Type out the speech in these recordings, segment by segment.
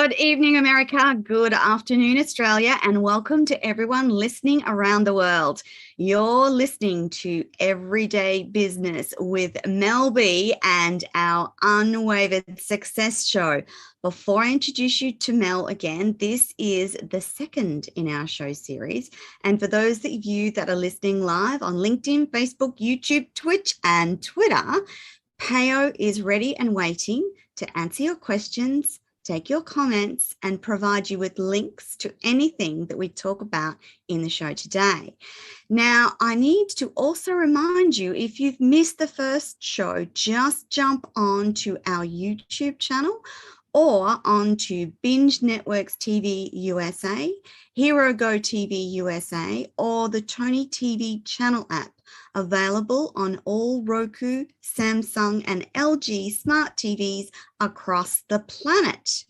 Good evening, America. Good afternoon, Australia, and welcome to everyone listening around the world. You're listening to Everyday Business with Mell B and our Unwavered Success Show. Before I introduce you to Mell again, this is the second in our show series. And for those of you that are listening live on LinkedIn, Facebook, YouTube, Twitch, and Twitter, Payo is ready and waiting to answer your questions, take your comments, and provide you with links to anything that we talk about in the show today. Now, I need to also remind you, if you've missed the first show, just jump on to our YouTube channel or onto Binge Networks TV USA, Hero Go TV USA, or the Tony TV channel app, available on all Roku, Samsung, and LG smart TVs across the planet.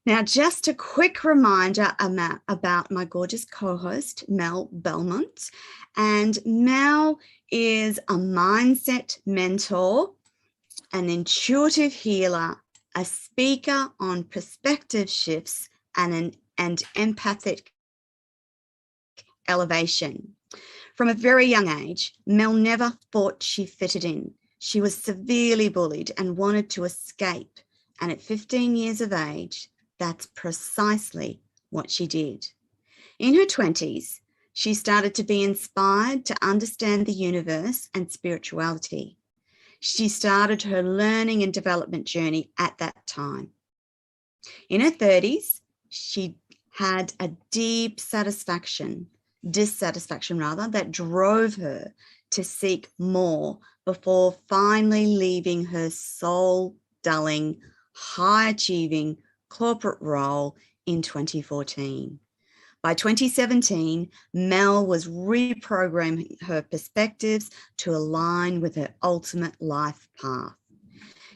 Now, just a quick reminder about my gorgeous co-host, Mell Balment. And Mell is a mindset mentor, an intuitive healer, a speaker on perspective shifts, and empathic elevation. From a very young age, Mell never thought she fitted in. She was severely bullied and wanted to escape. And at 15 years of age, that's precisely what she did. In her 20s, she started to be inspired to understand the universe and spirituality. She started her learning and development journey at that time. In her 30s, she had a deep dissatisfaction that drove her to seek more before finally leaving her soul-dulling, high-achieving corporate role in 2014. By 2017, Mell was reprogramming her perspectives to align with her ultimate life path.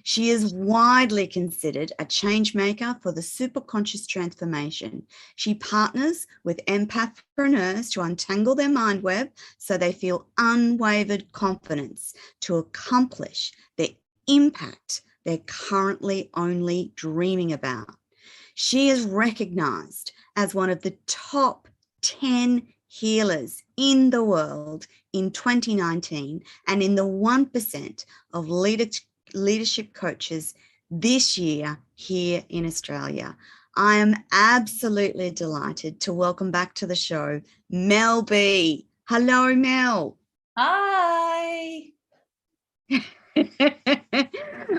She is widely considered a change maker for the superconscious transformation. She partners with EmpathPreneurs to untangle their mindweb so they feel unwavered confidence to accomplish the impact they're currently only dreaming about. She is recognized as one of the top 10 healers in the world in 2019 and in the 1% of leadership coaches this year here in Australia. I am absolutely delighted to welcome back to the show, Mell B. Hello, Mell. Hi.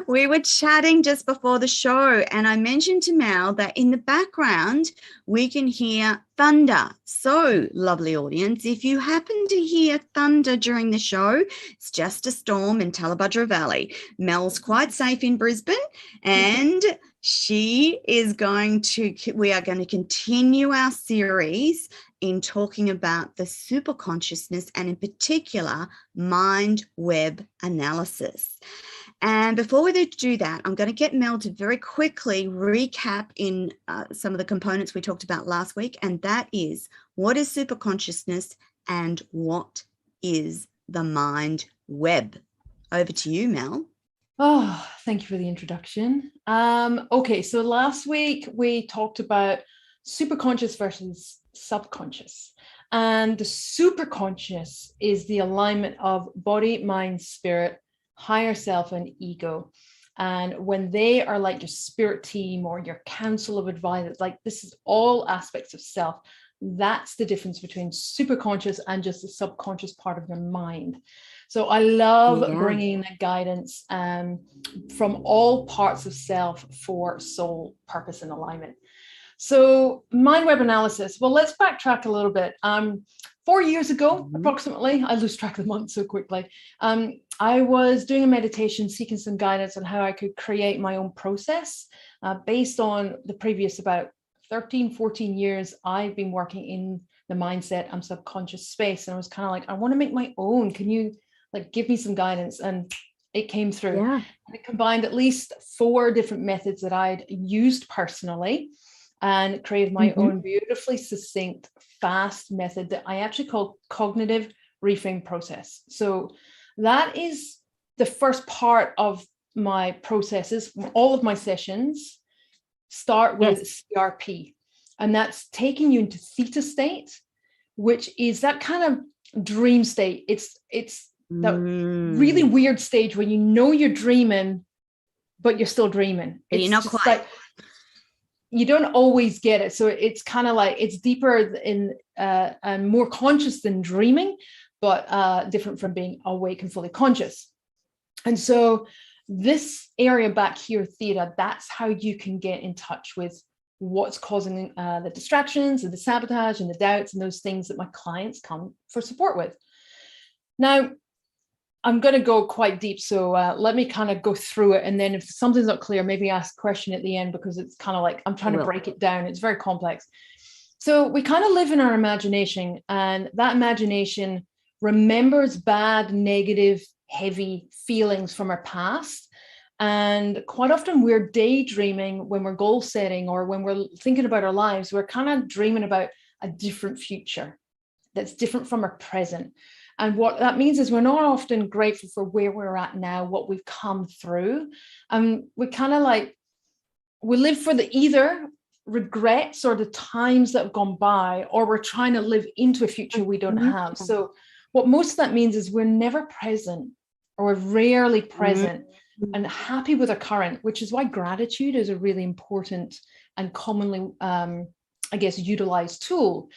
We were chatting just before the show, and I mentioned to Mell that in the background we can hear thunder. So, lovely audience, if you happen to hear thunder during the show, it's just a storm in Tallabudra Valley. Mell's quite safe in Brisbane, and we are going to continue our series in talking about the superconsciousness and in particular mind web analysis. And before we do that, I'm going to get Mell to very quickly recap in some of the components we talked about last week, and that is, what is superconsciousness and what is the mind web? Over to you, Mell. Oh, thank you for the introduction. Okay, so last week we talked about superconscious versus subconscious. And the superconscious is the alignment of body, mind, spirit, higher self, and ego. And when they are like your spirit team or your council of advisors, like this is all aspects of self, that's the difference between superconscious and just the subconscious part of your mind. So I love bringing the guidance from all parts of self for soul, purpose, and alignment. So mind web analysis, well, let's backtrack a little bit. 4 years ago, approximately, I lose track of the months so quickly, I was doing a meditation, seeking some guidance on how I could create my own process based on the previous about 13, 14 years I've been working in the mindset and subconscious space. And I was kind of like, I want to make my own. Can you like give me some guidance? And it came through. And it combined at least 4 different methods that I'd used personally and created my own beautifully succinct, fast method that I actually call cognitive reframe process. So that is the first part of my processes. All of my sessions start with CRP, and that's taking you into theta state, which is that kind of dream state. It's that really weird stage where you know you're dreaming, but you're still dreaming. But you're not just quite. like you don't always get it. So it's kind of like it's deeper in and more conscious than dreaming, but different from being awake and fully conscious. And so this area back here, theta, that's how you can get in touch with what's causing the distractions and the sabotage and the doubts and those things that my clients come for support with. Now, I'm going to go quite deep, so let me kind of go through it. And then if something's not clear, maybe ask a question at the end, because it's kind of like I'm trying to break it down. It's very complex. So we kind of live in our imagination, and that imagination remembers bad, negative, heavy feelings from our past. And quite often we're daydreaming when we're goal setting or when we're thinking about our lives. We're kind of dreaming about a different future that's different from our present. And what that means is we're not often grateful for where we're at now, what we've come through. And we kind of like, we live for the either regrets or the times that have gone by, or we're trying to live into a future we don't have. So what most of that means is we're never present, or we're rarely present and happy with our current, which is why gratitude is a really important and commonly, I guess, utilized tool.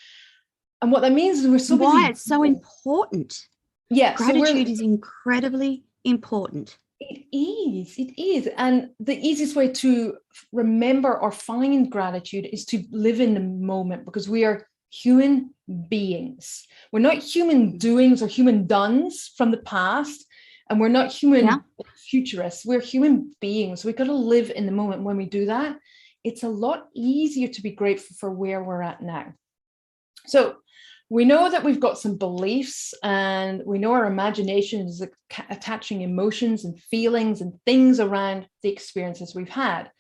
And what that means is we're so busy. Why it's so important. Yeah. Gratitude is incredibly important. It is. And the easiest way to remember or find gratitude is to live in the moment, because we are human beings. We're not human doings or human dones from the past. And we're not human futurists. We're human beings. We've got to live in the moment. When we do that, it's a lot easier to be grateful for where we're at now. So we know that we've got some beliefs, and we know our imagination is attaching emotions and feelings and things around the experiences we've had.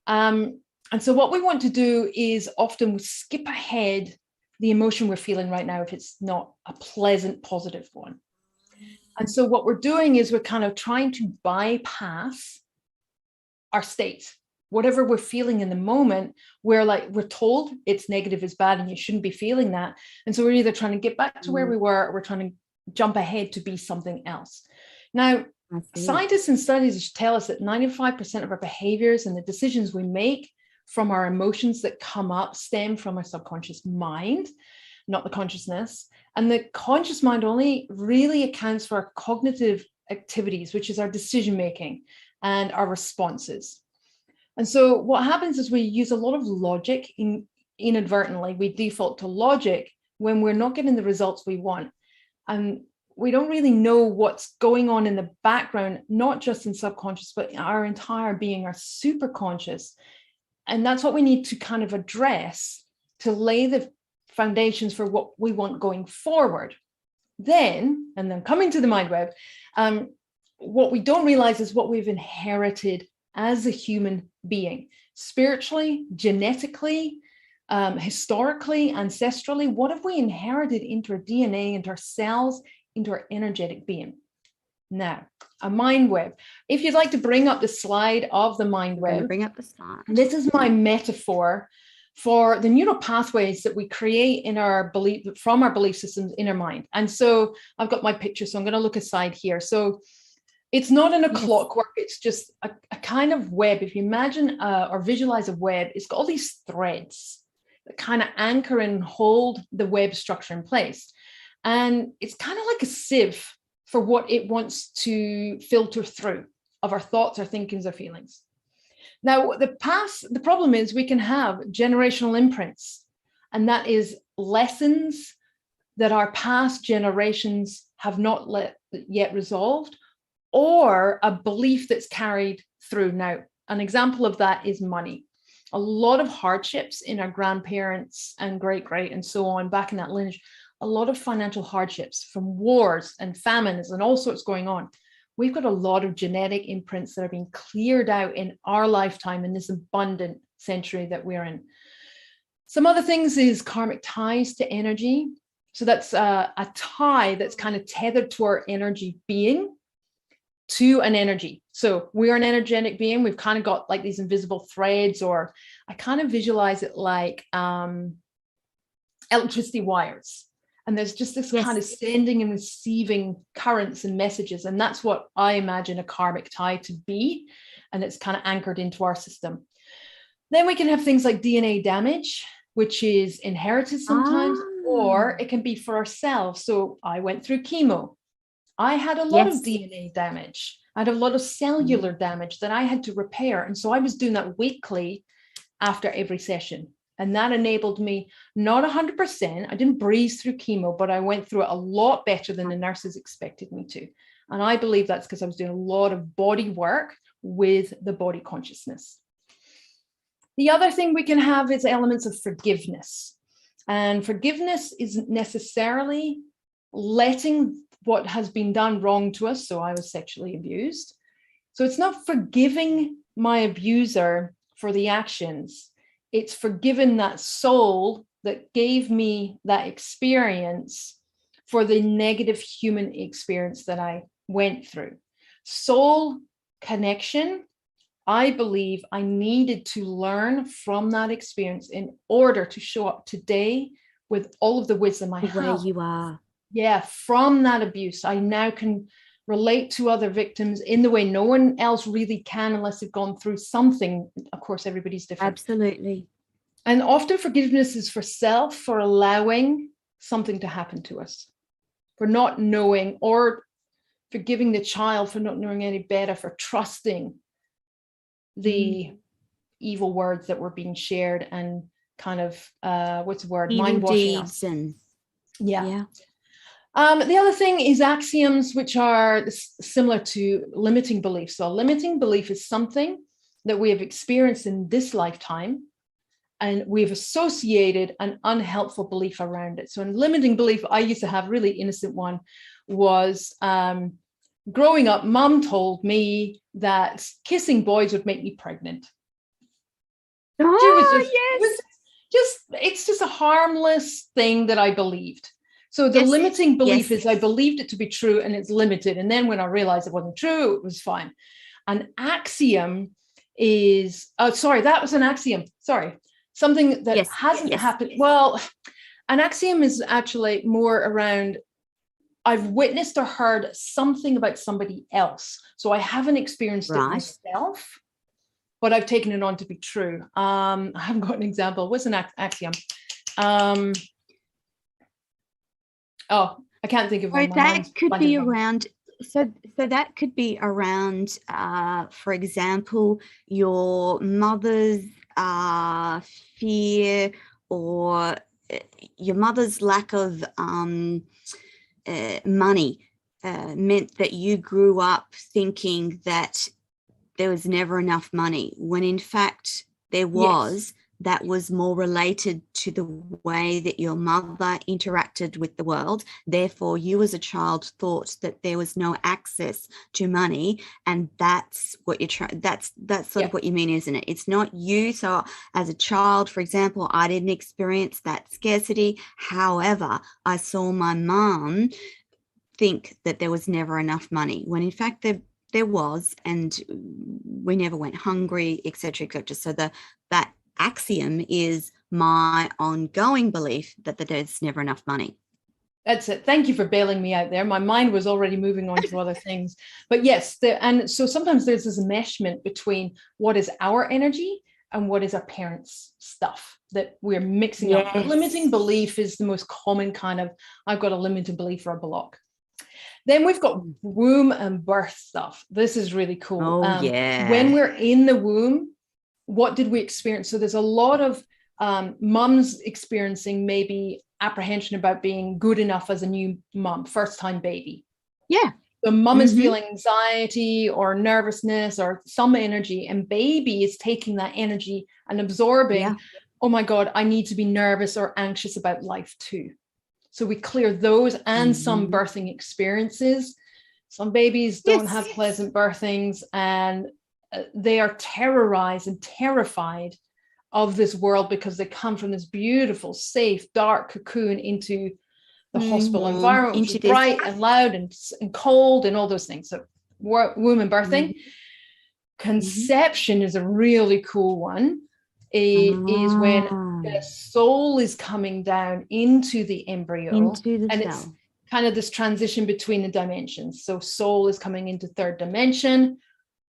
And so what we want to do is often skip ahead the emotion we're feeling right now if it's not a pleasant, positive one. And so what we're doing is we're kind of trying to bypass our state. Whatever we're feeling in the moment, we're told it's negative, it's bad, and you shouldn't be feeling that. And so we're either trying to get back to where we were, or we're trying to jump ahead to be something else. Now, scientists and studies tell us that 95% of our behaviors and the decisions we make from our emotions that come up stem from our subconscious mind, not the consciousness. And the conscious mind only really accounts for our cognitive activities, which is our decision making and our responses. And so what happens is we use a lot of logic inadvertently. We default to logic when we're not getting the results we want. And we don't really know what's going on in the background, not just in subconscious, but our entire being, our superconscious. And that's what we need to kind of address to lay the foundations for what we want going forward. Then coming to the Mindweb, what we don't realize is what we've inherited as a human being, spiritually, genetically, historically, ancestrally. What have we inherited into our DNA, into our cells, into our energetic being? Now, a Mindweb. If you'd like to bring up the slide of the Mindweb, bring up the slide. This is my metaphor for the neural pathways that we create in our belief, from our belief systems in our mind. And so I've got my picture, so I'm going to look aside here. So it's not in a clockwork, it's just a kind of web. If you imagine or visualize a web, it's got all these threads that kind of anchor and hold the web structure in place. And it's kind of like a sieve for what it wants to filter through of our thoughts, our thinkings, our feelings. Now, the problem is we can have generational imprints, and that is lessons that our past generations have not yet resolved, or a belief that's carried through. Now, an example of that is money. A lot of hardships in our grandparents and great and so on, back in that lineage, a lot of financial hardships from wars and famines and all sorts going on. We've got a lot of genetic imprints that are being cleared out in our lifetime in this abundant century that we're in. Some other things is karmic ties to energy. So that's a tie that's kind of tethered to our energy being, to an energy. So we're an energetic being. We've kind of got like these invisible threads, or I kind of visualize it like electricity wires. And there's just this kind of sending and receiving currents and messages. And that's what I imagine a karmic tie to be. And it's kind of anchored into our system. Then we can have things like DNA damage, which is inherited sometimes, or it can be for ourselves. So I went through chemo. I had a lot of DNA damage. I had a lot of cellular damage that I had to repair. And so I was doing that weekly after every session. And that enabled me, not 100%, I didn't breeze through chemo, but I went through it a lot better than the nurses expected me to. And I believe that's because I was doing a lot of body work with the body consciousness. The other thing we can have is elements of forgiveness. And forgiveness isn't necessarily letting what has been done wrong to us. So I was sexually abused. So it's not forgiving my abuser for the actions. It's forgiven that soul that gave me that experience for the negative human experience that I went through. Soul connection, I believe I needed to learn from that experience in order to show up today with all of the wisdom I have. Where you are. Yeah, from that abuse, I now can relate to other victims in the way no one else really can unless they've gone through something. Of course, everybody's different. Absolutely. And often forgiveness is for self, for allowing something to happen to us, for not knowing, or forgiving the child for not knowing any better, for trusting the evil words that were being shared and kind of, what's the word? Evil Mind washing deeds us. and Yeah. The other thing is axioms, which are similar to limiting beliefs. So a limiting belief is something that we have experienced in this lifetime, and we've associated an unhelpful belief around it. So a limiting belief I used to have, really innocent one, was growing up, mum told me that kissing boys would make me pregnant. It's just a harmless thing that I believed. So the limiting belief is I believed it to be true, and it's limited. And then when I realized it wasn't true, it was fine. An axiom is, that was an axiom. Sorry. Something that hasn't happened. Well, an axiom is actually more around, I've witnessed or heard something about somebody else. So I haven't experienced it myself, but I've taken it on to be true. I haven't got an example. What's an axiom? I can't think of one. That could be around. So that could be around, for example, your mother's fear, or your mother's lack of money meant that you grew up thinking that there was never enough money, when in fact there was. That was more related to the way that your mother interacted with the world. Therefore, you as a child thought that there was no access to money, and that's what you're trying. That's sort of what you mean, isn't it? It's not you. So, as a child, for example, I didn't experience that scarcity. However, I saw my mom think that there was never enough money, when in fact there was, and we never went hungry, etc., etc. So that axiom is my ongoing belief that there's never enough money. That's it. Thank you for bailing me out there. My mind was already moving on to other things. But yes, and so sometimes there's this enmeshment between what is our energy and what is our parents' stuff that we're mixing up. Limiting belief is the most common kind of, I've got a limiting belief or a block. Then we've got womb and birth stuff. This is really cool. When we're in the womb, what did we experience? So there's a lot of mums experiencing maybe apprehension about being good enough as a new mum, first time baby. So mum is feeling anxiety or nervousness or some energy, and baby is taking that energy and absorbing, oh my God, I need to be nervous or anxious about life too. So we clear those and some birthing experiences. Some babies don't have pleasant birthings, and they are terrorized and terrified of this world because they come from this beautiful, safe, dark cocoon into the hospital environment, which is bright and loud and cold and all those things. So woman birthing. Conception is a really cool one. It is when the soul is coming down into the embryo, into the and cell. it's kind of this transition between the dimensions. So soul is coming into third dimension.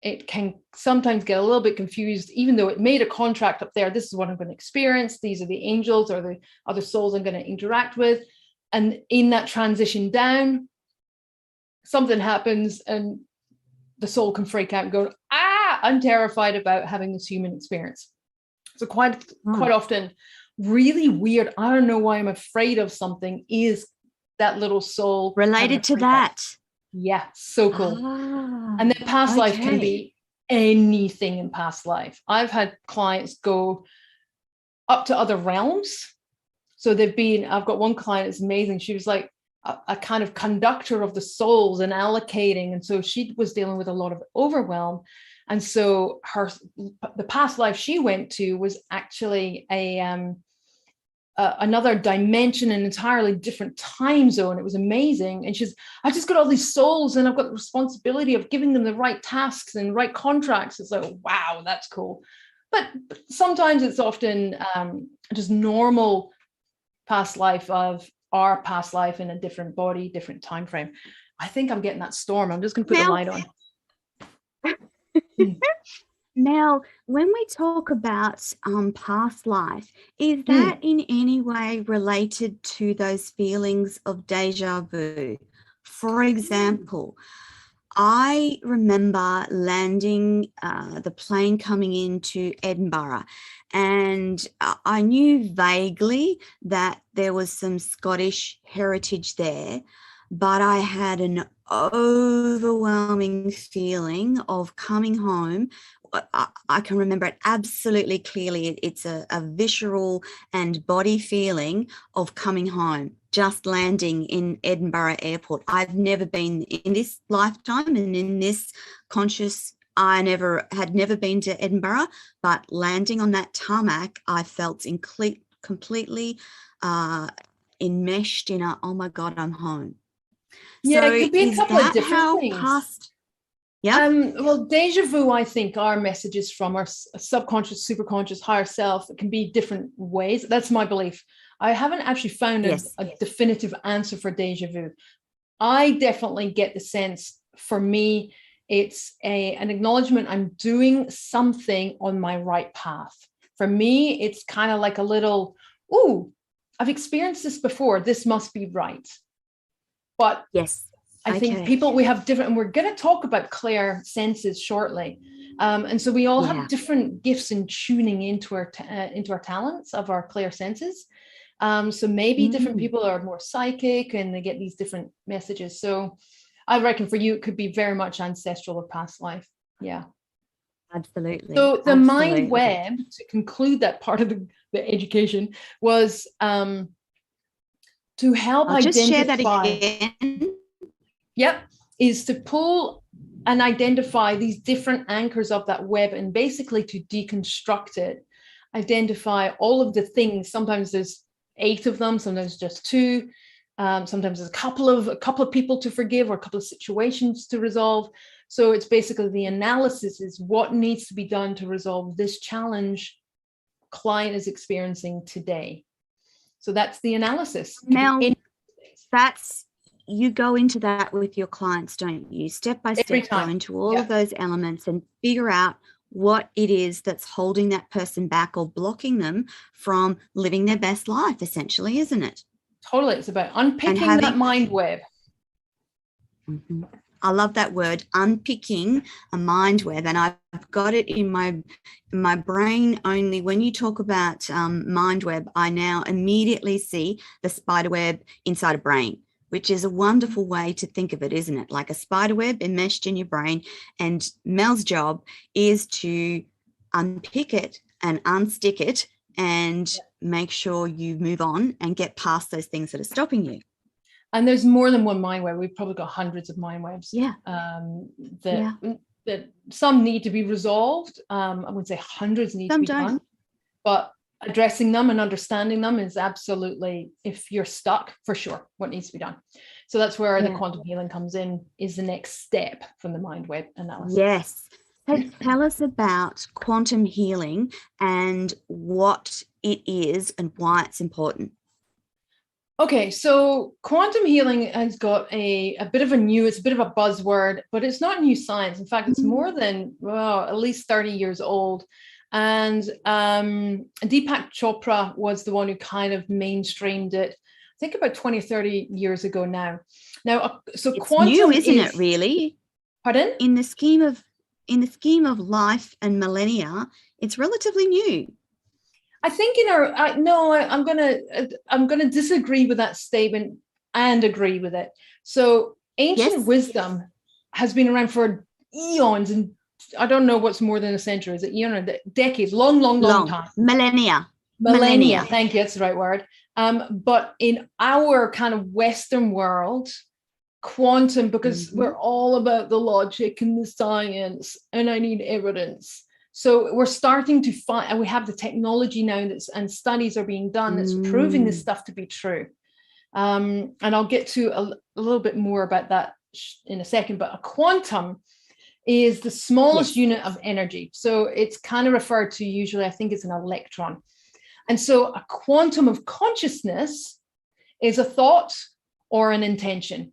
It can sometimes get a little bit confused, even though it made a contract up there. This is what I'm going to experience. These are the angels or the other souls I'm going to interact with. And in that transition down, something happens and the soul can freak out and go, I'm terrified about having this human experience. So quite often, really weird, I don't know why I'm afraid of something, is that little soul related to that. Yeah, so cool. And then past life can be anything in past life. I've had clients go up to other realms. So I've got one client that's amazing. She was like a kind of conductor of the souls and allocating. And so she was dealing with a lot of overwhelm. And so the past life she went to was actually another dimension, an entirely different time zone. It was amazing. And I just got all these souls and I've got the responsibility of giving them the right tasks and right contracts. It's like, wow, that's cool. But sometimes it's often just normal past life of our past life in a different body, different time frame. I think I'm getting that storm. I'm just going to put the light on. Now, when we talk about past life, is that in any way related to those feelings of deja vu? For example, I remember landing the plane coming into Edinburgh, and I knew vaguely that there was some Scottish heritage there, but I had an overwhelming feeling of coming home. I can remember it absolutely clearly. It's a visceral and body feeling of coming home, just landing in Edinburgh Airport. I've never been in this lifetime and in this conscious, I had never been to Edinburgh, but landing on that tarmac, I felt completely enmeshed in oh my God, I'm home. Yeah, so it could be a couple of different things. Yeah. Well, deja vu, I think, are messages from our subconscious, superconscious, higher self. It can be different ways. That's my belief. I haven't actually found a definitive answer for deja vu. I definitely get the sense, for me, it's an acknowledgement I'm doing something on my right path. For me, it's kind of like a little, I've experienced this before. This must be right. But yes. I think we have different, and we're going to talk about clair senses shortly. And so we all have different gifts in tuning into our talents of our clair senses. So maybe different people are more psychic and they get these different messages. So I reckon for you, it could be very much ancestral or past life. Yeah. Absolutely. So the mind web, to conclude that part of the education, was to help identify. Just share that again. Yep, is to pull and identify these different anchors of that web and basically to deconstruct it, identify all of the things. Sometimes there's 8 of them, sometimes just 2. Sometimes there's a couple of people to forgive or a couple of situations to resolve. So it's basically the analysis is what needs to be done to resolve this challenge client is experiencing today. So that's the analysis. Mel, you go into that with your clients, don't you? Step by step, go into all of those elements and figure out what it is that's holding that person back or blocking them from living their best life, essentially, isn't it? Totally. It's about unpicking that mind web. I love that word, unpicking a mind web, and I've got it in my brain only. When you talk about mind web, I now immediately see the spider web inside a brain, which is a wonderful way to think of it, isn't it? Like a spider web enmeshed in your brain. And Mel's job is to unpick it and unstick it and make sure you move on and get past those things that are stopping you. And there's more than one mind web. We've probably got hundreds of mind webs. That some need to be resolved. I wouldn't say hundreds need to be done, but addressing them and understanding them is absolutely, if you're stuck, for sure, what needs to be done. So that's where the quantum healing comes in, is the next step from the mind web analysis. Yes. So tell us about quantum healing and what it is and why it's important. Okay, so quantum healing has got a bit of it's a bit of a buzzword, but it's not new science. In fact, it's more than, well, at least 30 years old. And Deepak Chopra was the one who kind of mainstreamed it, I think about 20 or 30 years ago now. So it's quantum new, isn't it, really? Pardon? In the scheme of life and millennia, it's relatively new. I think I'm gonna disagree with that statement and agree with it. So ancient wisdom has been around for eons, and I don't know what's more than a century. Is it eon or decades? Long time. Millennia. Thank you. That's the right word. But in our kind of Western world, quantum, because we're all about the logic and the science, and I need evidence. So we're starting to find, and we have the technology now and studies are being done that's proving this stuff to be true. And I'll get to a little bit more about that in a second, but a quantum is the smallest unit of energy. So it's kind of referred to usually, I think it's an electron. And so a quantum of consciousness is a thought or an intention.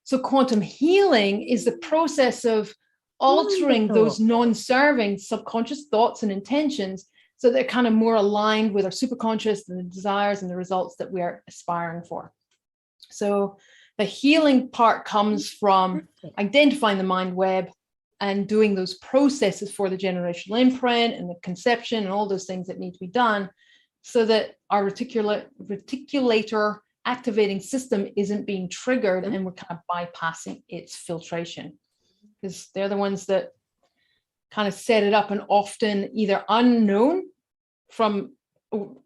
So quantum healing is the process of altering those non-serving subconscious thoughts and intentions so they're kind of more aligned with our superconscious and the desires and the results that we are aspiring for. So the healing part comes from identifying the mind web and doing those processes for the generational imprint and the conception and all those things that need to be done so that our reticulator activating system isn't being triggered and we're kind of bypassing its filtration, because they're the ones that kind of set it up and often either unknown from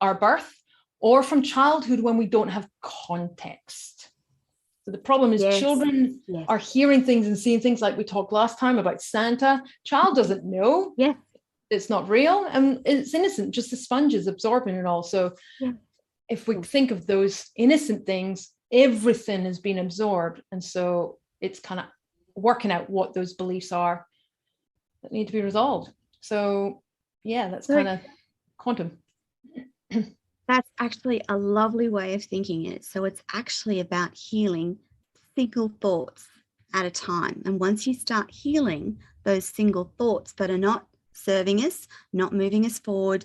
our birth or from childhood when we don't have context. So the problem is children are hearing things and seeing things, like we talked last time about Santa. Child doesn't know. It's not real and it's innocent, just the sponges absorbing it all. So if we think of those innocent things, everything has been absorbed. And so it's kind of working out what those beliefs are that need to be resolved. So that's kind of quantum. That's actually a lovely way of thinking it. So it's actually about healing single thoughts at a time. And once you start healing those single thoughts that are not serving us, not moving us forward,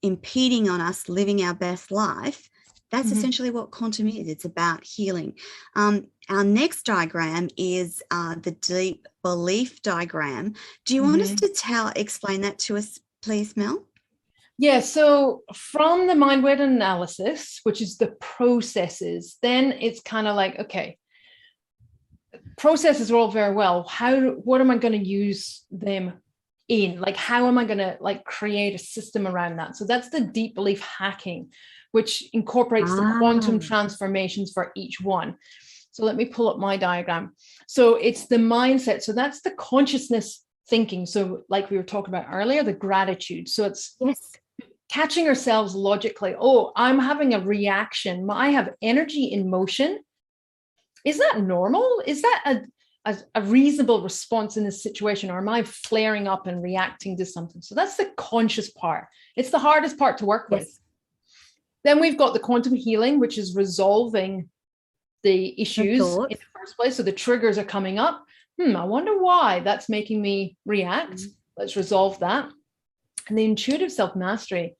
impeding on us living our best life, that's essentially what quantum is. It's about healing. Our next diagram is the deep belief diagram. Do you want us to explain that to us, please, Mel? Yeah, so from the mind web analysis, which is the processes, then it's kind of like, okay, processes are all very well. What am I going to use them in? Like, how am I going to create a system around that? So that's the deep belief hacking, which incorporates the quantum transformations for each one. So let me pull up my diagram. So it's the mindset. So that's the consciousness thinking. So like we were talking about earlier, the gratitude. So it's catching ourselves logically. Oh, I'm having a reaction. I have energy in motion. Is that normal? Is that a reasonable response in this situation? Or am I flaring up and reacting to something? So that's the conscious part. It's the hardest part to work with. Then we've got the quantum healing, which is resolving the issues in the first place. So the triggers are coming up. I wonder why that's making me react. Let's resolve that. And the intuitive self-mastery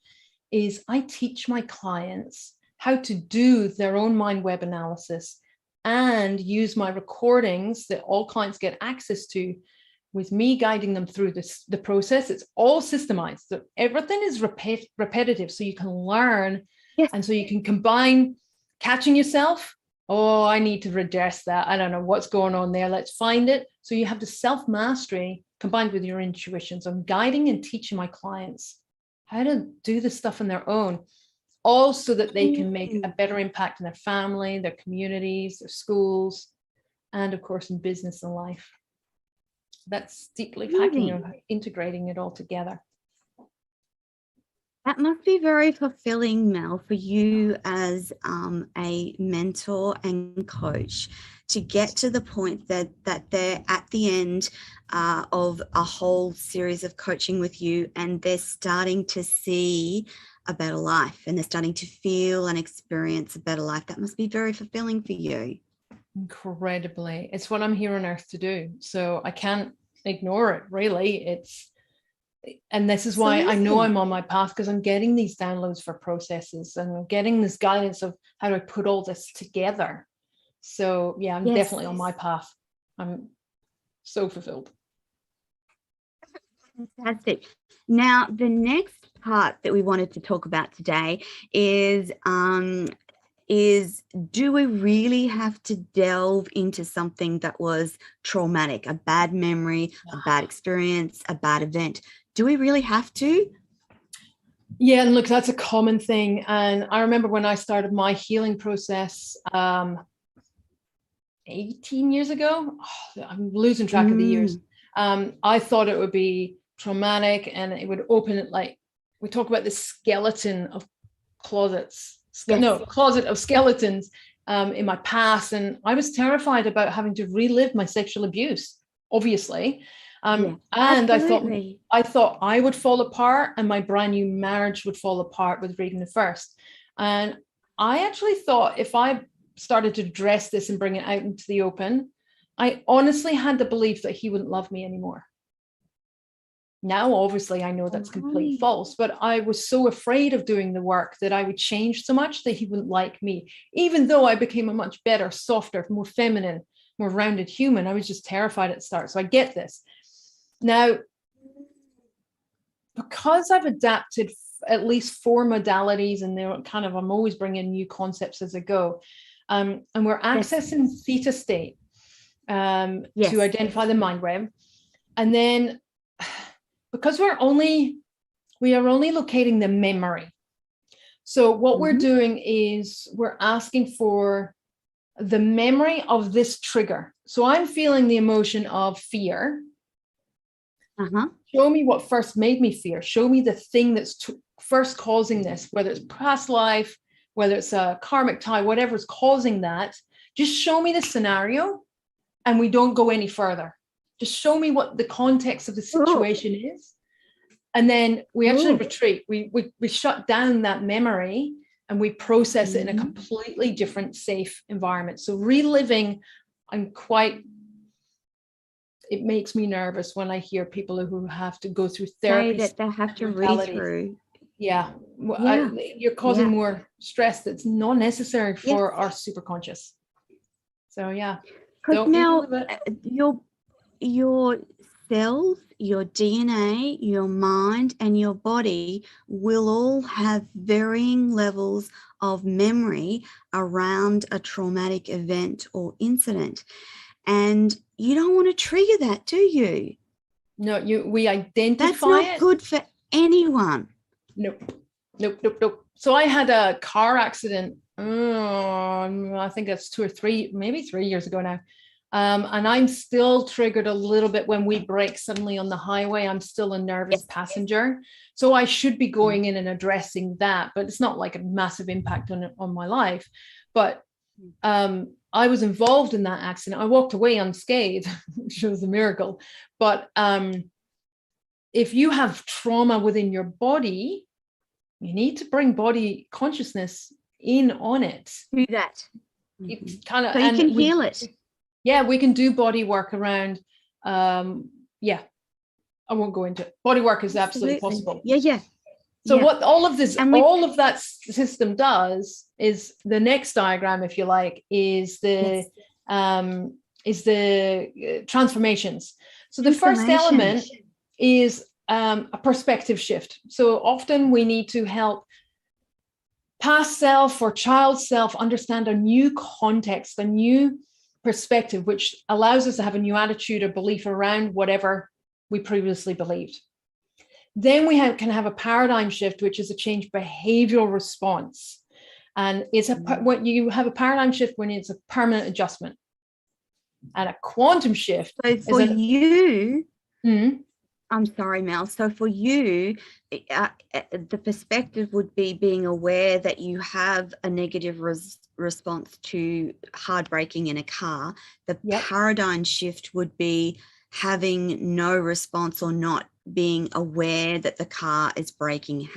is I teach my clients how to do their own mind web analysis and use my recordings that all clients get access to, with me guiding them through the process. It's all systemized. So everything is repetitive. So you can learn. And so you can combine catching yourself. Oh, I need to redress that. I don't know what's going on there. Let's find it. So you have the self-mastery combined with your intuition. So I'm guiding and teaching my clients how to do this stuff on their own, all so that they can make a better impact in their family, their communities, their schools, and of course in business and life. That's deep belief hacking, or integrating it all together. That must be very fulfilling, Mel, for you as a mentor and coach to get to the point that they're at the end of a whole series of coaching with you, and they're starting to see a better life, and they're starting to feel and experience a better life. That must be very fulfilling for you. Incredibly. It's what I'm here on earth to do. So I can't ignore it, really. And this is why I know I'm on my path, because I'm getting these downloads for processes and I'm getting this guidance of how do I put all this together. So yeah, I'm definitely on my path. I'm so fulfilled. Fantastic. Now, the next part that we wanted to talk about today is do we really have to delve into something that was traumatic, a bad memory, a bad experience, a bad event? Do we really have to? Yeah, and look, that's a common thing. And I remember when I started my healing process 18 years ago, I'm losing track of the years. I thought it would be traumatic and it would open it, like we talk about the skeleton of closets. Closet of skeletons in my past, and I was terrified about having to relive my sexual abuse, obviously. And I thought I would fall apart and my brand new marriage would fall apart with Regan the First. And I actually thought if I started to address this and bring it out into the open, I honestly had the belief that he wouldn't love me anymore. Now, obviously, I know that's complete false, but I was so afraid of doing the work that I would change so much that he wouldn't like me. Even though I became a much better, softer, more feminine, more rounded human, I was just terrified at the start. So I get this. Now, because I've adapted at least 4 modalities, and they're kind of, I'm always bringing new concepts as I go, and we're accessing theta state to identify the mindweb. And then because we are only locating the memory. So what we're doing is we're asking for the memory of this trigger. So I'm feeling the emotion of fear. Show me what first made me fear. Show me the thing that's first causing this, whether it's past life, whether it's a karmic tie, whatever's causing that. Just show me the scenario and we don't go any further. Just show me what the context of the situation is. And then we actually retreat. We shut down that memory and we process it in a completely different, safe environment. So reliving, it makes me nervous when I hear people who have to go through therapy. That they have to read through. Yeah. You're causing more stress that's not necessary for our superconscious. So yeah. Because now your cells, your DNA, your mind, and your body will all have varying levels of memory around a traumatic event or incident. And you don't want to trigger that, do you? No, we identify That's not good for anyone. Nope. So I had a car accident, I think that's 2 or 3, maybe 3 years ago now. And I'm still triggered a little bit when we brake suddenly on the highway. I'm still a nervous passenger. So I should be going in and addressing that, but it's not like a massive impact on my life. But I was involved in that accident. I walked away unscathed, which was a miracle. But if you have trauma within your body, you need to bring body consciousness in on it. Do that. It's kind of, so you can heal it. Yeah, we can do body work around. I won't go into it. Body work is absolutely possible. Yeah. So what all of that system does is the next diagram, if you like, is the transformations. So the first element is a perspective shift. So often we need to help past self or child self understand a new context, a new perspective, which allows us to have a new attitude or belief around whatever we previously believed. Then we can have a paradigm shift, which is a change behavioral response. And it's when you have a paradigm shift when it's a permanent adjustment. And a quantum shift. So for you, I'm sorry, Mel. So for you, the perspective would be being aware that you have a negative response to hard braking in a car. The paradigm shift would be having no response or not being aware that the car is braking,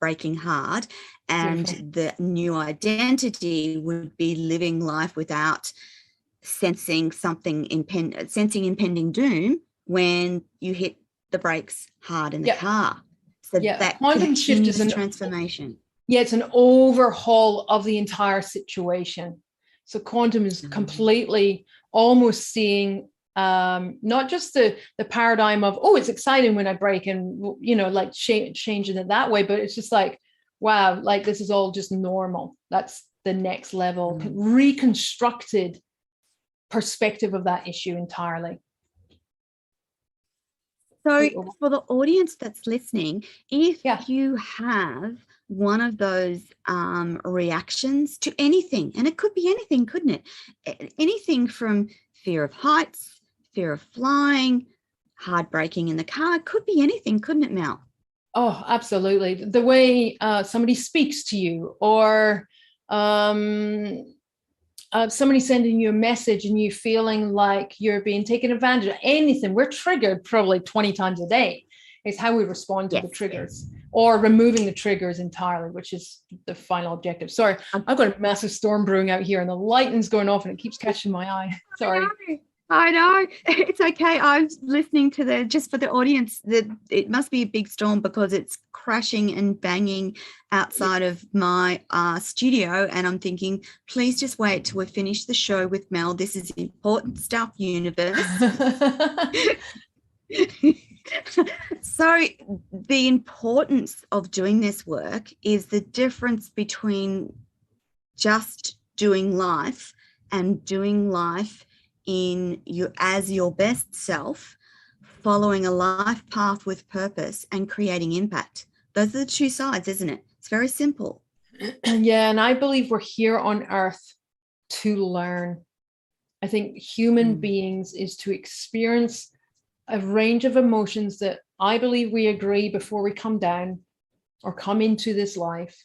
braking hard. And the new identity would be living life without sensing impending doom when you hit the brakes hard in the car. So that quantum shift is a transformation. Yeah, it's an overhaul of the entire situation. So quantum is completely almost seeing not just the paradigm of, oh, it's exciting when I break and, you know, like changing it that way, but it's just like, wow, like this is all just normal. That's the next level, reconstructed perspective of that issue entirely. So for the audience that's listening, if you have one of those reactions to anything, and it could be anything, couldn't it? Anything from fear of heights, fear of flying, hard braking in the car, it could be anything, couldn't it, Mel? Oh, absolutely. The way somebody speaks to you, or somebody sending you a message and you feeling like you're being taken advantage of, anything. We're triggered probably 20 times a day. It's how we respond to the triggers, or removing the triggers entirely, which is the final objective. Sorry, I've got a massive storm brewing out here and the lightning's going off and it keeps catching my eye. Sorry. I know. It's okay. I was listening to just for the audience, that it must be a big storm because it's crashing and banging outside of my studio. And I'm thinking, please just wait till we finish the show with Mel. This is important stuff, universe. So the importance of doing this work is the difference between just doing life and doing life as your best self, following a life path with purpose and creating impact. Those are the two sides, isn't it? It's very simple. Yeah, and I believe we're here on earth to learn. I think human beings is to experience a range of emotions that I believe we agree before we come down or come into this life,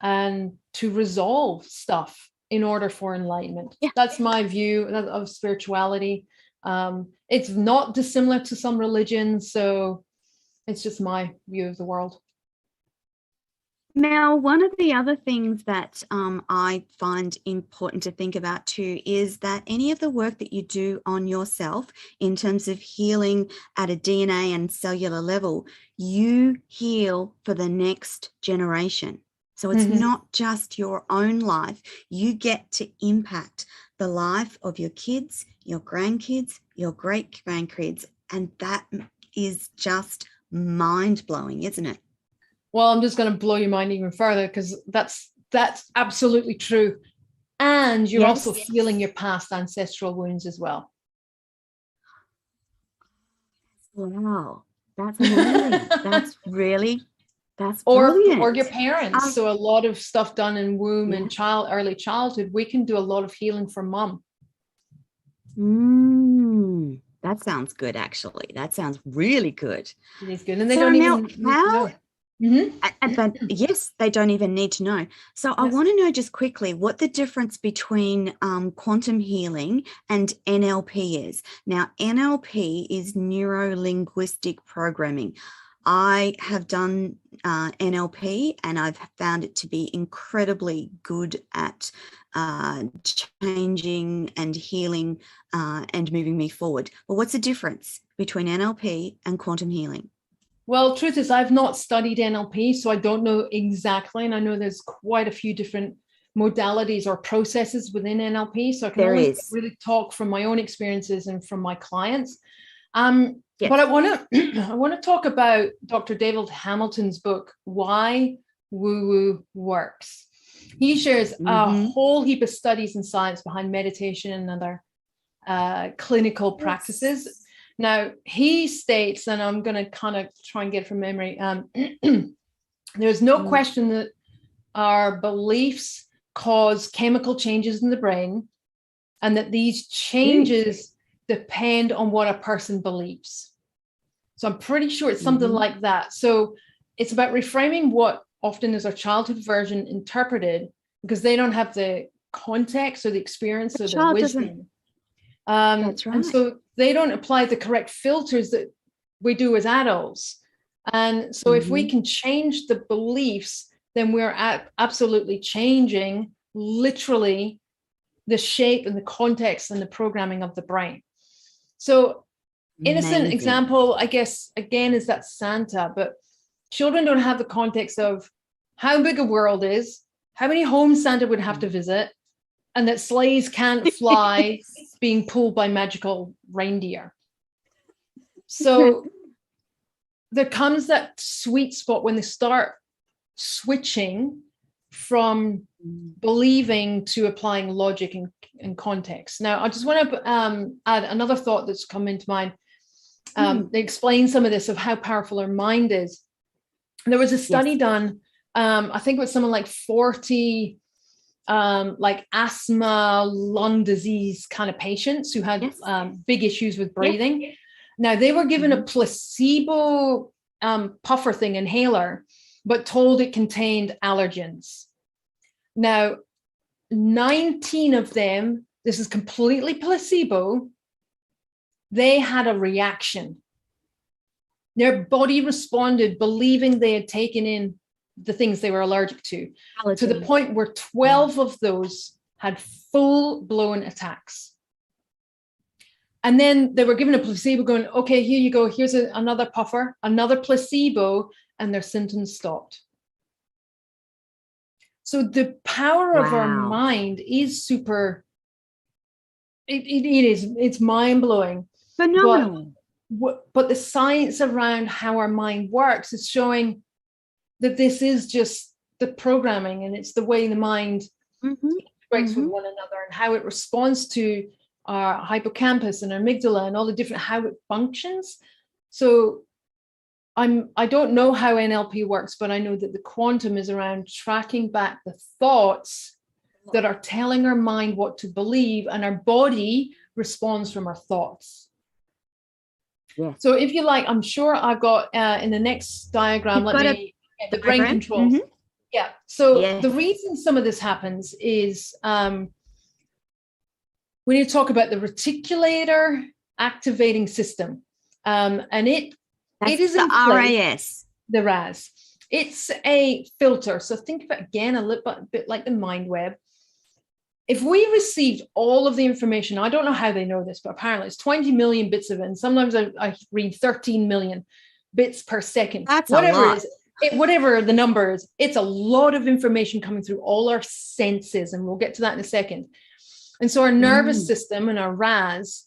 and to resolve stuff in order for enlightenment. That's my view of spirituality. It's not dissimilar to some religions, so it's just my view of the world. Mel, one of the other things that I find important to think about too is that any of the work that you do on yourself in terms of healing at a DNA and cellular level, you heal for the next generation. So it's not just your own life. You get to impact the life of your kids, your grandkids, your great-grandkids, and that is just mind-blowing, isn't it? Well, I'm just going to blow your mind even further, because that's absolutely true. And you're also healing your past ancestral wounds as well. Wow, that's amazing. That's brilliant. Or your parents. So a lot of stuff done in womb and early childhood, we can do a lot of healing for mom. That sounds good, actually. That sounds really good. It is good. And they don't even know. But yes, they don't even need to know. So I want to know just quickly what the difference between quantum healing and NLP is. Now, NLP is neuro-linguistic programming. I have done NLP, and I've found it to be incredibly good at changing and healing and moving me forward. But what's the difference between NLP and quantum healing? Well, truth is, I've not studied NLP, so I don't know exactly. And I know there's quite a few different modalities or processes within NLP. So I can only really talk from my own experiences and from my clients. But I want to talk about Dr. David Hamilton's book, Why Woo-Woo Works. He shares a whole heap of studies and science behind meditation and other clinical practices. Now, he states, and I'm going to kind of try and get it from memory, there's no question that our beliefs cause chemical changes in the brain, and that these changes depend on what a person believes. So I'm pretty sure it's something like that. So it's about reframing what often is our childhood version interpreted, because they don't have the context or the experience or the wisdom. That's right. And so they don't apply the correct filters that we do as adults. And so if we can change the beliefs, then we're absolutely changing literally the shape and the context and the programming of the brain. So innocent example, I guess, again, is that Santa, but children don't have the context of how big a world is, how many homes Santa would have to visit, and that sleighs can't fly being pulled by magical reindeer. So there comes that sweet spot when they start switching from believing to applying logic and context. Now, I just want to add another thought that's come into mind. They explain some of this, of how powerful our mind is. There was a study done, I think it was someone like 40 like asthma, lung disease kind of patients who had big issues with breathing. Now, they were given a placebo puffer thing, inhaler, but told it contained allergens. Now, 19 of them, this is completely placebo, they had a reaction. Their body responded believing they had taken in the things they were allergic to the point where 12 of those had full-blown attacks. And then they were given a placebo going, okay, here you go. Here's another puffer, another placebo, and their symptoms stopped. So the power of our mind is it's mind-blowing. Phenomenal. But the science around how our mind works is showing that this is just the programming, and it's the way the mind interacts with one another and how it responds to our hippocampus and our amygdala and all the different, how it functions. So I don't know how NLP works, but I know that the quantum is around tracking back the thoughts that are telling our mind what to believe, and our body responds from our thoughts. Yeah. So if you like, I'm sure I've got in the next diagram, the brain controls. Yeah. So the reason some of this happens is we need to talk about the reticulator activating system. And it is the RAS. The RAS. It's a filter. So think of it again a little bit like the Mindweb. If we received all of the information, I don't know how they know this, but apparently it's 20 million bits of it. And sometimes I read 13 million bits per second. That's whatever it is. Whatever the number is, it's a lot of information coming through all our senses. And we'll get to that in a second. And so our nervous system and our RAS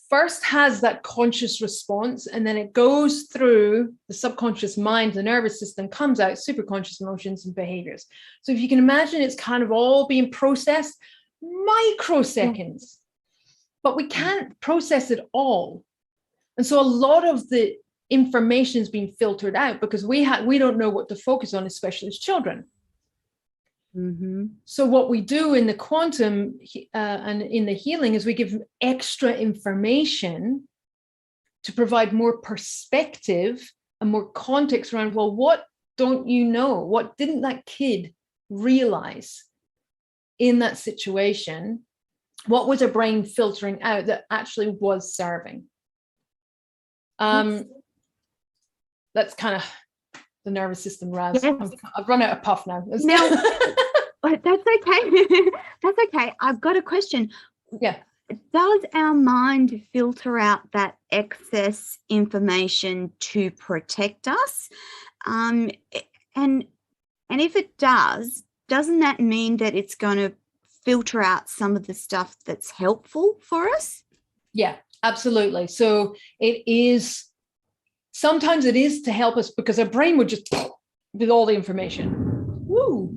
first has that conscious response, and then it goes through the subconscious mind, the nervous system, comes out, superconscious emotions and behaviors. So if you can imagine, it's kind of all being processed microseconds, but we can't process it all. And so a lot of the information is being filtered out because we don't know what to focus on, especially as children. So what we do in the quantum and in the healing is we give extra information to provide more perspective and more context around, well, what don't you know? What didn't that kid realize in that situation? What was her brain filtering out that actually was serving? That's kind of the nervous system, RAS. Yes. I've run out of puff now. That's okay. That's okay. I've got a question. Yeah. Does our mind filter out that excess information to protect us? And if it does, doesn't that mean that it's going to filter out some of the stuff that's helpful for us? Yeah, absolutely. So sometimes it is to help us because our brain would just with all the information. Woo.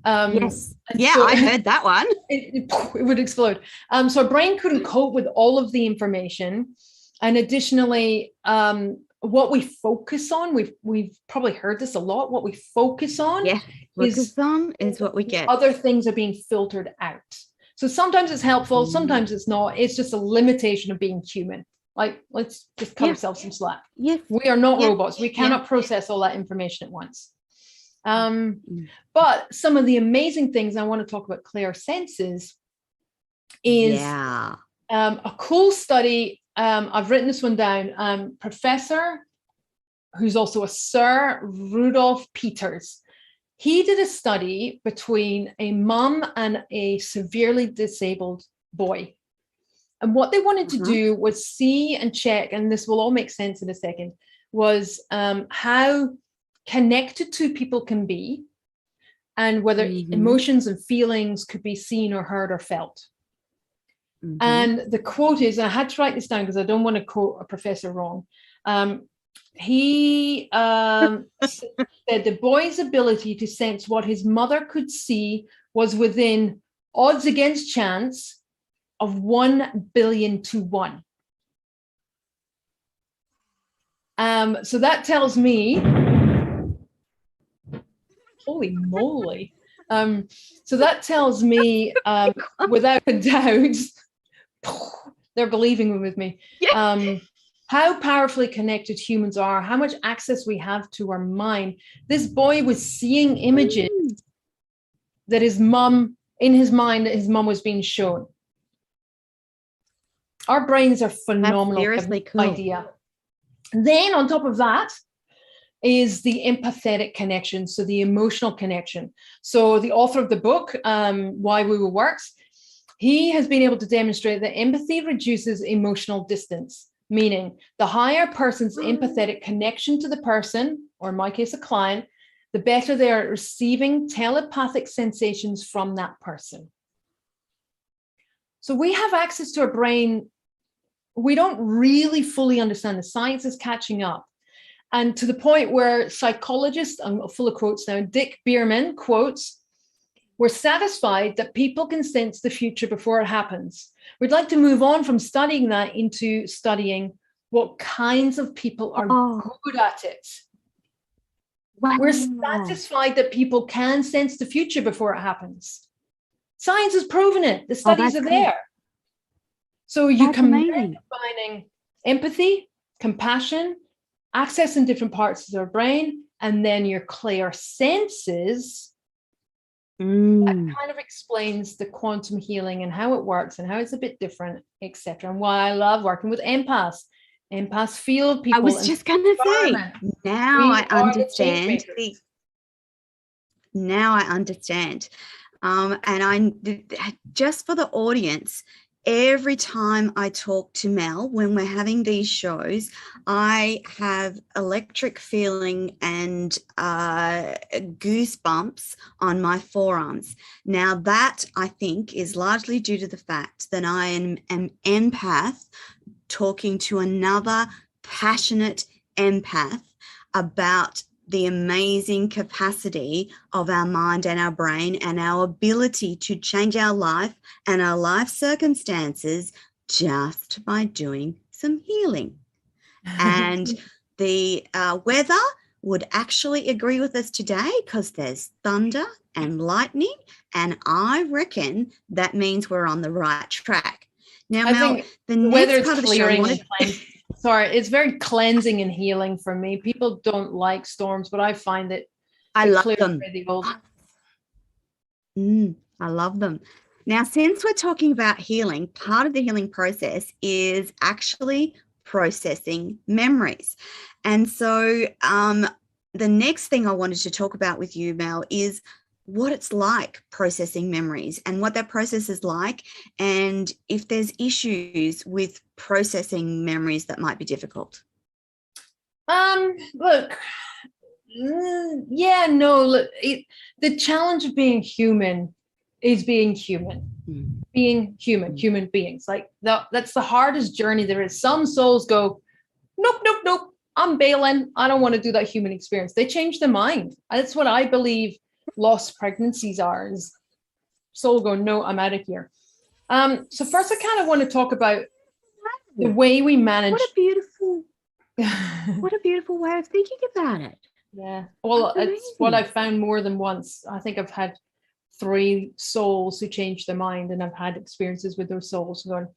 Yes. Yeah, so I heard that one. It would explode. So our brain couldn't cope with all of the information. And additionally, what we focus on, we've probably heard this a lot, what we focus on is what we get. Other things are being filtered out. So sometimes it's helpful, sometimes it's not. It's just a limitation of being human. Like, let's just cut Yeah. ourselves some slack. Yes. We are not Yeah. robots. We cannot Yeah. process all that information at once. But some of the amazing things I want to talk about clear senses is a cool study. I've written this one down. Professor, who's also a Sir, Rudolph Peters. He did a study between a mum and a severely disabled boy. And what they wanted to do was see and check, and this will all make sense in a second, was how connected two people can be and whether emotions and feelings could be seen or heard or felt. And the quote is, and I had to write this down because I don't want to quote a professor wrong. He said the boy's ability to sense what his mother could see was within odds against chance of 1 billion to 1. So that tells me, holy moly. So that tells me, without a doubt, they're believing with me, how powerfully connected humans are, how much access we have to our mind. This boy was seeing images that his mum, in his mind, that his mum was being shown. Our brains are phenomenal. That's seriously cool. Idea. Then on top of that is the empathetic connection, so the emotional connection. So the author of the book, Why Woo-Woo Works, he has been able to demonstrate that empathy reduces emotional distance, meaning the higher person's empathetic connection to the person, or in my case, a client, the better they are at receiving telepathic sensations from that person. So we have access to our brain. We don't really fully understand. The science is catching up. And to the point where psychologists, I'm full of quotes now, Dick Bierman quotes, "We're satisfied that people can sense the future before it happens. We'd like to move on from studying that into studying what kinds of people are good at it." Wow. We're satisfied that people can sense the future before it happens. Science has proven it. The studies are there. So you can combining empathy, compassion, accessing different parts of their brain, and then your clear senses. That kind of explains the quantum healing and how it works and how it's a bit different, etc. And why I love working with empaths. Empaths feel people. I was just going to say, now I understand. Now I understand. And just for the audience, every time I talk to Mel, when we're having these shows, I have electric feeling and goosebumps on my forearms. Now that, I think, is largely due to the fact that I am an empath talking to another passionate empath about the amazing capacity of our mind and our brain and our ability to change our life and our life circumstances just by doing some healing. And the weather would actually agree with us today because there's thunder and lightning, and I reckon that means we're on the right track. Now, Mel, the next part of the show, sorry, it's very cleansing and healing for me. People don't like storms, but I find that I love them. I love them. Now, since we're talking about healing, part of the healing process is actually processing memories. And so the next thing I wanted to talk about with you, Mel, is what it's like processing memories and what that process is like, and if there's issues with processing memories that might be difficult. Look, the challenge of being human is being human. Being human beings. Like that's the hardest journey there is. Some souls go, nope, I'm bailing. I don't want to do that human experience. They change their mind. That's what I believe lost pregnancies are, is soul go, no, I'm out of here. So first I kind of want to talk about the way we manage. What a beautiful way of thinking about it. Yeah. Well, it's what I've found more than once. I think I've had 3 souls who changed their mind, and I've had experiences with those souls going,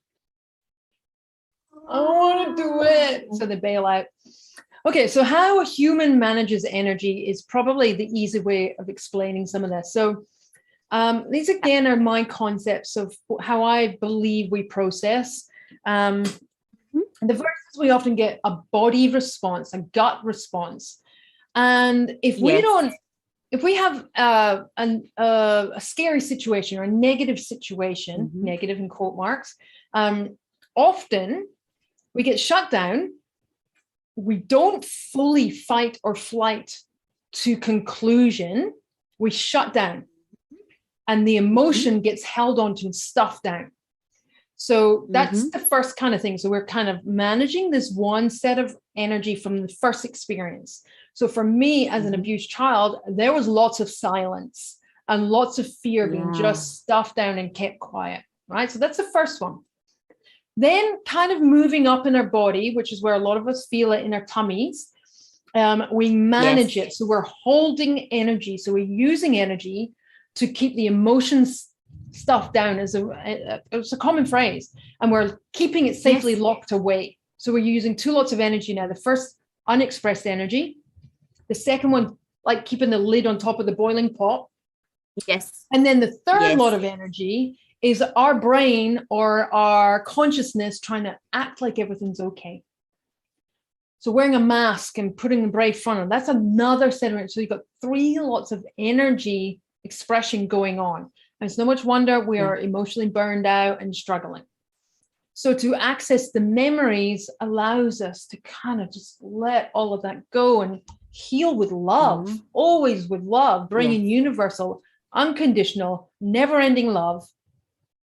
I want to do it. So they bail out. Okay, so how a human manages energy is probably the easy way of explaining some of this. So these again are my concepts of how I believe we process. The first is we often get a body response, a gut response. And if we don't, if we have a scary situation or a negative situation, negative in quote marks, often we get shut down. We don't fully fight or flight to conclusion. We shut down. And the emotion gets held onto and stuffed down. So that's the first kind of thing. So we're kind of managing this one set of energy from the first experience. So for me, as an abused child, there was lots of silence and lots of fear being just stuffed down and kept quiet, right? So that's the first one. Then kind of moving up in our body, which is where a lot of us feel it in our tummies. We manage it. So we're holding energy. So we're using energy to keep the emotions stuffed down as it's a common phrase, and we're keeping it safely locked away. So we're using two lots of energy now. The first, unexpressed energy. The second one, like keeping the lid on top of the boiling pot. And then the third lot of energy is our brain or our consciousness trying to act like everything's okay. So wearing a mask and putting a brave front on, that's another set of energy. So you've got three lots of energy expression going on. And it's no much wonder we are emotionally burned out and struggling. So to access the memories allows us to kind of just let all of that go and heal with love, always with love, bringing universal, unconditional, never-ending love,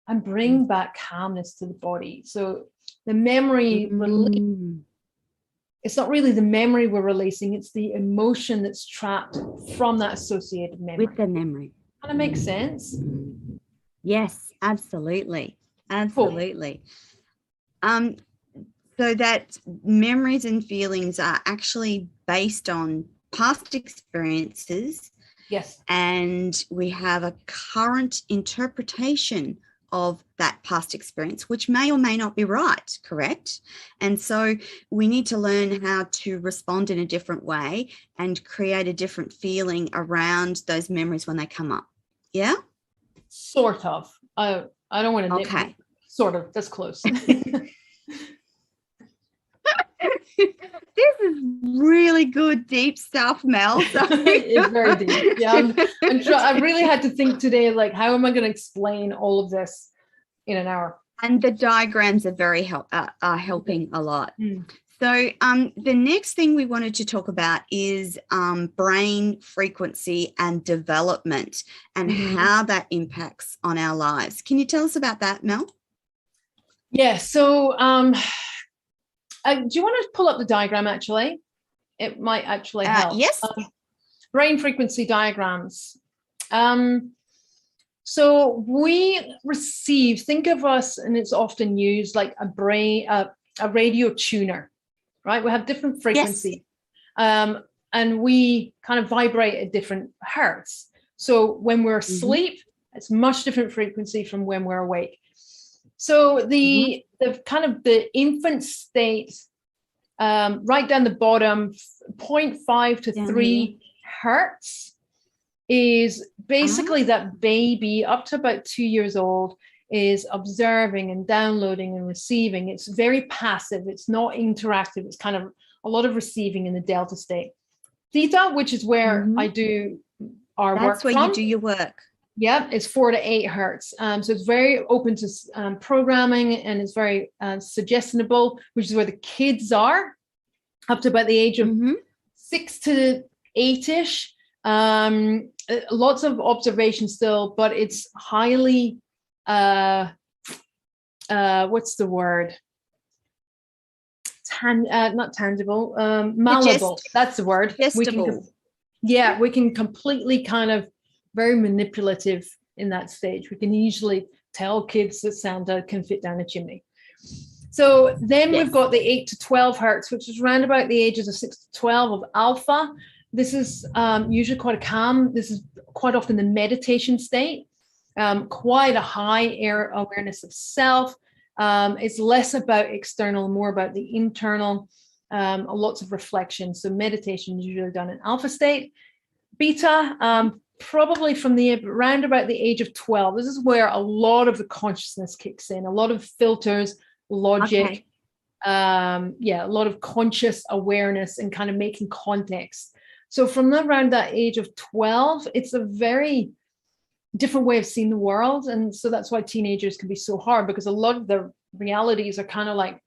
and bring back calmness to the body. So the memory it's not really the memory we're releasing, it's the emotion that's trapped from that associated memory. With the memory. Kind of makes sense? Yes, absolutely. Absolutely. Cool. So that memories and feelings are actually based on past experiences. And we have a current interpretation of that past experience, which may or may not be right, correct? And so we need to learn how to respond in a different way and create a different feeling around those memories when they come up. Yeah? Sort of. I don't want to okay. Sort of. That's close. This is really good, deep stuff, Mel. It's very deep. Yeah, I really had to think today, like, how am I going to explain all of this in an hour? And the diagrams are very are helping a lot. So the next thing we wanted to talk about is brain frequency and development and how that impacts on our lives. Can you tell us about that, Mel? Yeah. So do you want to pull up the diagram, actually? It might actually help. Yes. Brain frequency diagrams. So we receive, think of us, and it's often used like a radio tuner, right? We have different frequency. And we kind of vibrate at different hertz. So when we're asleep, it's much different frequency from when we're awake. So the kind of the infant state, right down the bottom, 0.5 to 3 hertz is basically that baby up to about 2 years old is observing and downloading and receiving. It's very passive. It's not interactive. It's kind of a lot of receiving in the delta state. Theta, which is where I do our work. That's where you do your work. Yeah, it's 4 to 8 hertz. So it's very open to programming, and it's very suggestible, which is where the kids are up to about the age of 6 to 8-ish. Lots of observation still, but it's highly, what's the word? Not tangible, malleable. That's the word. We can completely kind of very manipulative in that stage. We can usually tell kids that Santa can fit down a chimney. So then we've got the 8 to 12 hertz, which is around about the ages of 6 to 12 of alpha. This is usually quite a calm. This is quite often the meditation state, quite a high awareness of self, It's less about external, more about the internal, lots of reflection. So meditation is usually done in alpha state. Beta, probably from around about the age of 12. This is where a lot of the consciousness kicks in, a lot of filters, logic, a lot of conscious awareness and kind of making context. So from around that age of 12, it's a very different way of seeing the world. And so that's why teenagers can be so hard, because a lot of their realities are kind of like,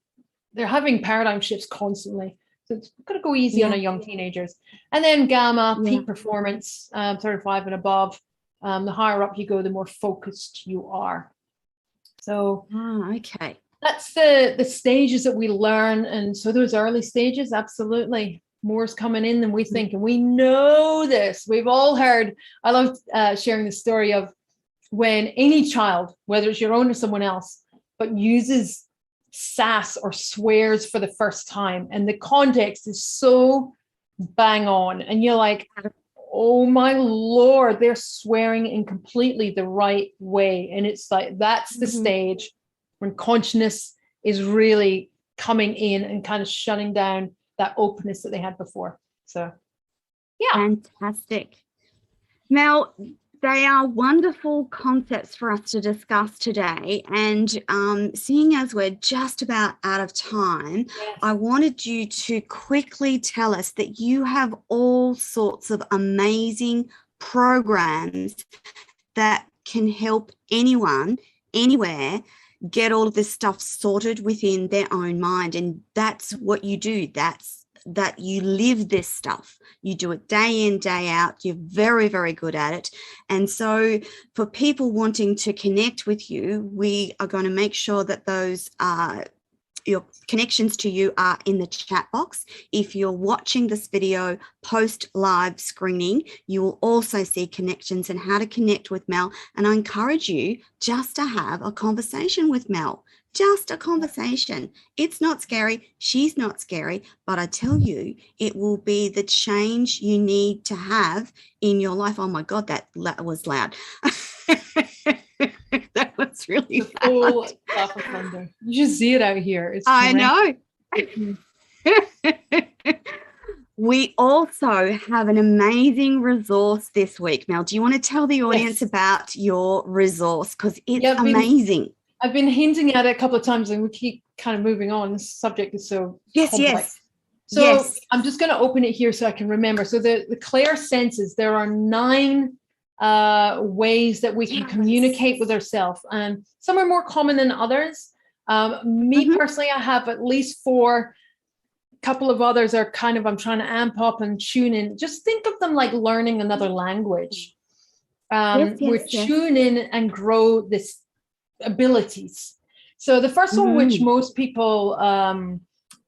they're having paradigm shifts constantly. So it's got to go easy on our young teenagers. And then gamma, peak performance, 35 and above. The higher up you go, the more focused you are. So that's the stages that we learn. And so those early stages, absolutely. More's coming in than we think. And we know this. We've all heard. I love sharing the story of when any child, whether it's your own or someone else, but uses sass or swears for the first time, and the context is so bang on, and you're like, oh my Lord, they're swearing in completely the right way. And it's like, that's the stage when consciousness is really coming in and kind of shutting down that openness that they had before. So fantastic. Mel, they are wonderful concepts for us to discuss today. And seeing as we're just about out of time, I wanted you to quickly tell us that you have all sorts of amazing programs that can help anyone, anywhere, get all of this stuff sorted within their own mind. And that's what you do. That you live this stuff. You do it day in, day out. You're very, very good at it. And so for people wanting to connect with you, we are going to make sure that those your connections to you are in the chat box. If you're watching this video post live screening, you will also see connections and how to connect with Mel. And I encourage you just to have a conversation with Mel. Just a conversation. It's not scary. She's not scary. But I tell you, it will be the change you need to have in your life. Oh my God, that was loud. That was really loud. You just see it out here. It's I know. We also have an amazing resource this week. Mel, do you want to tell the audience about your resource? Because it's amazing. I've been hinting at it a couple of times, and we keep kind of moving on. This subject is so complex. So I'm just going to open it here so I can remember. So the Claire senses, there are 9 ways that we can communicate with ourselves, and some are more common than others. Me personally, I have at least 4. A couple of others are kind of, I'm trying to amp up and tune in. Just think of them like learning another language. We tune in and grow this abilities. So the first one, which most people kind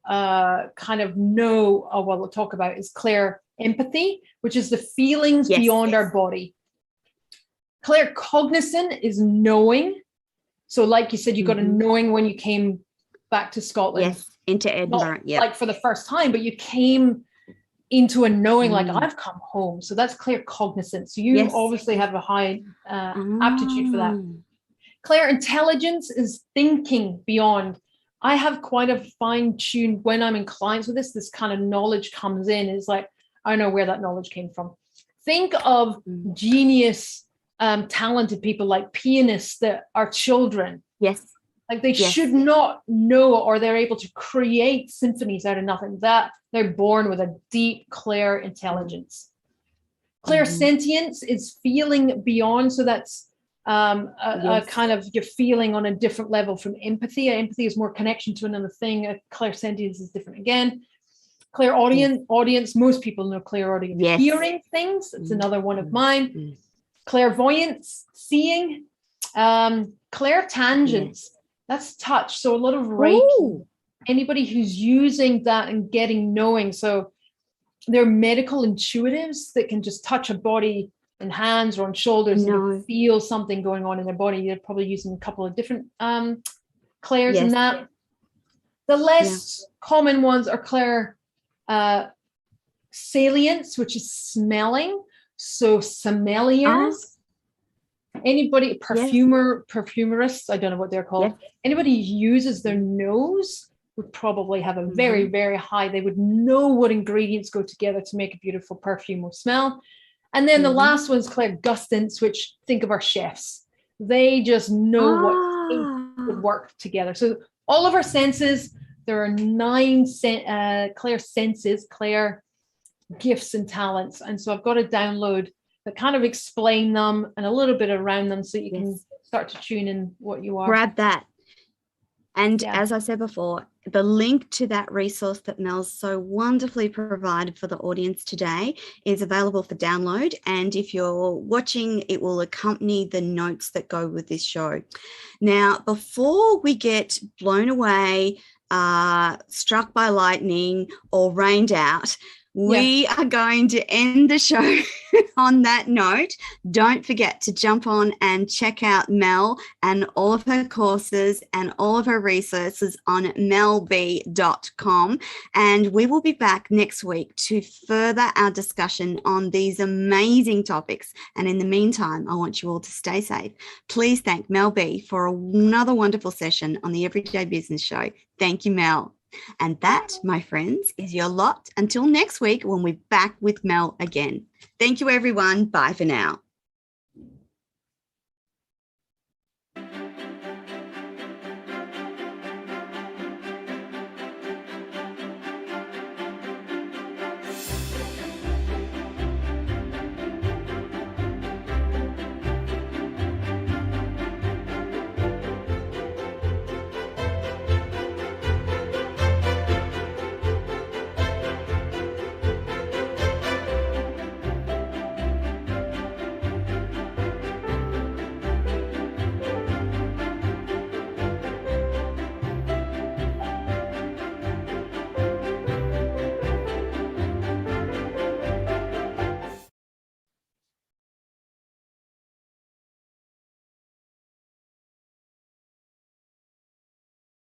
of know, or what we'll talk about, is Claire empathy, which is the feelings beyond our body. Claire cognizant is knowing. So like you said, you got a knowing when you came back to Scotland. Into Edinburgh. Not like for the first time, but you came into a knowing, like, I've come home. So that's Claire cognizant. So you obviously have a high aptitude for that. Claire intelligence is thinking beyond. I have quite a fine-tuned, when I'm in clients with this kind of knowledge comes in. It's like, I know where that knowledge came from. Think of genius, talented people like pianists that are children. Like they should not know, or they're able to create symphonies out of nothing. That they're born with a deep Claire intelligence. Claire sentience is feeling beyond. So that's a kind of, you're feeling on a different level from empathy. Empathy is more connection to another thing. Clairsentience is different again. Clairaudience, most people know clairaudience. Hearing things, that's another one of mine. Clairvoyance, seeing. Clairtangents, that's touch. So a lot of Reiki. Anybody who's using that and getting knowing. So they're medical intuitives that can just touch a body in hands or on shoulders and feel something going on in their body. They're probably using a couple of different clairs in that. The less common ones are Claire salience, which is smelling. So sommeliers. Anybody, Yes. perfumerists, I don't know what they're called. Yes. Anybody who uses their nose would probably have a very, Mm-hmm. very high, they would know what ingredients go together to make a beautiful perfume or smell. And then the Mm-hmm. last one's clairgustants, which think of our chefs. They just know what would work together. So all of our senses, there are 9 clair senses, clair gifts and talents. And so I've got a download that kind of explain them and a little bit around them so you can start to tune in what you are. Grab that. And as I said before, the link to that resource that Mell's so wonderfully provided for the audience today is available for download. And if you're watching, it will accompany the notes that go with this show. Now, before we get blown away, struck by lightning, or rained out, we are going to end the show on that note. Don't forget to jump on and check out Mell and all of her courses and all of her resources on mellb.com. And we will be back next week to further our discussion on these amazing topics. And in the meantime, I want you all to stay safe. Please thank Mell B for another wonderful session on the Everyday Business Show. Thank you, Mell. And that, my friends, is your lot until next week when we're back with Mell again. Thank you, everyone. Bye for now.